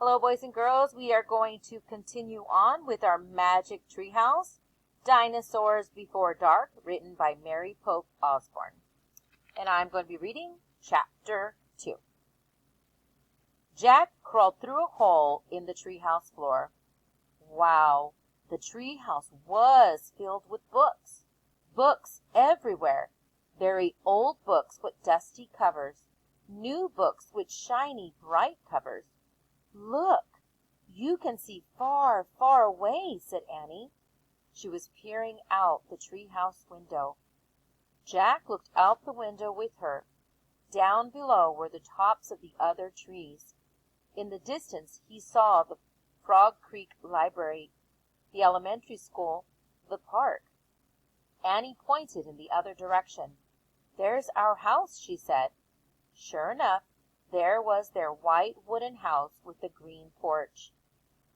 Hello, boys and girls. We are going to continue on with our magic treehouse, Dinosaurs Before Dark, written by Mary Pope Osborne. And I'm going to be reading Chapter 2. Jack crawled through a hole in the treehouse floor. Wow, the treehouse was filled with books. Books everywhere. Very old books with dusty covers. New books with shiny, bright covers. "Look, you can see far, far away," said Annie. She was peering out the treehouse window. Jack looked out the window with her. Down below were the tops of the other trees. In the distance he saw the Frog Creek Library, the elementary school, the park. Annie pointed in the other direction. "There's our house," she said. Sure enough, there was their white wooden house with the green porch.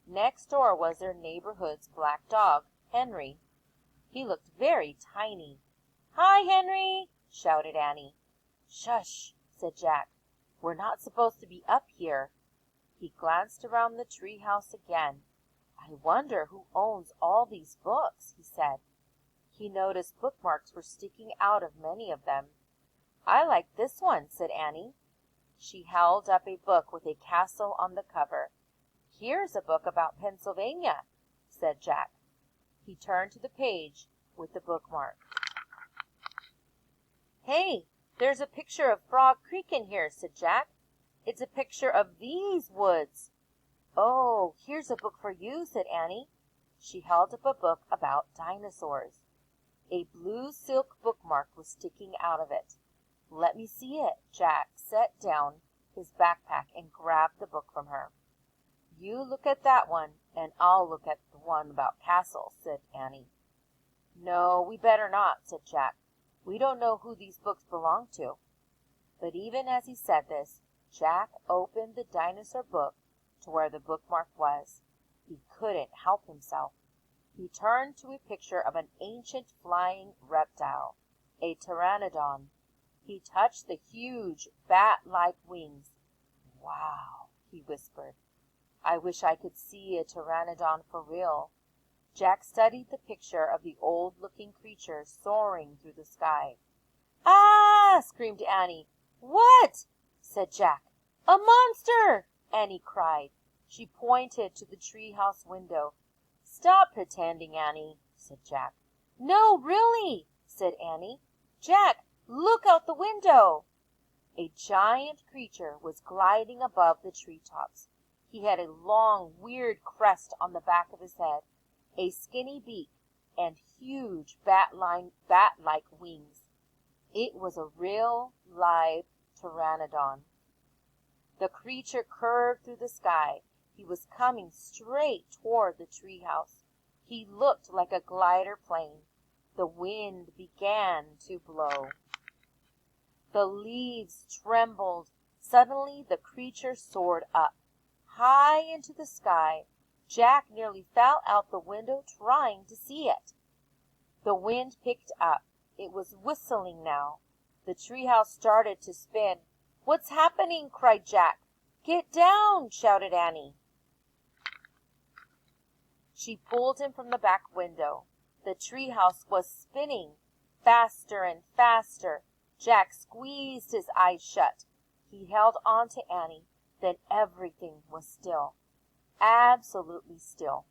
Next door was their neighborhood's black dog, Henry. He looked very tiny. "Hi, Henry!" shouted Annie. "Shush!" said Jack. "We're not supposed to be up here." He glanced around the treehouse again. "I wonder who owns all these books," he said. He noticed bookmarks were sticking out of many of them. "I like this one," said Annie. She held up a book with a castle on the cover. "Here's a book about Pennsylvania," said Jack. He turned to the page with the bookmark. "Hey, there's a picture of Frog Creek in here," said Jack. "It's a picture of these woods." "Oh, here's a book for you," said Annie. She held up a book about dinosaurs. A blue silk bookmark was sticking out of it. "Let me see it." Jack set down his backpack and grabbed the book from her. "You look at that one, and I'll look at the one about castles," said Annie. "No, we better not," said Jack. "We don't know who these books belong to." But even as he said this, Jack opened the dinosaur book to where the bookmark was. He couldn't help himself. He turned to a picture of an ancient flying reptile, a Thepteranodon. He touched the huge bat-like wings. "Wow," he whispered. "I wish I could see a Pteranodon for real." Jack studied the picture of the old-looking creature soaring through the sky. "Ah!" screamed Annie. "What?" said Jack. "A monster!" Annie cried. She pointed to the treehouse window. "Stop pretending, Annie," said Jack. "No, really," said Annie. "Jack, look out the window." A giant creature was gliding above the treetops. He had a long, weird crest on the back of his head, a skinny beak, and huge bat-like wings. It was a real, live Pteranodon. The creature curved through the sky. He was coming straight toward the treehouse. He looked like a glider plane. The wind began to blow. The leaves trembled. Suddenly the creature soared up, high into the sky. Jack nearly fell out the window trying to see it. The wind picked up. It was whistling now. The treehouse started to spin. "What's happening?" cried Jack. "Get down!" shouted Annie. She pulled him from the back window. The treehouse was spinning faster and faster. Jack squeezed his eyes shut. He held on to Annie. Then everything was still. Absolutely still.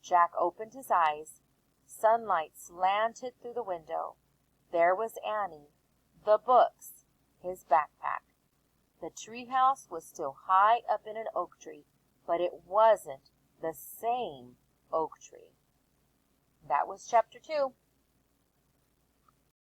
Jack opened his eyes. Sunlight slanted through the window. There was Annie, the books, his backpack. The treehouse was still high up in an oak tree, but it wasn't the same oak tree. That was Chapter 2.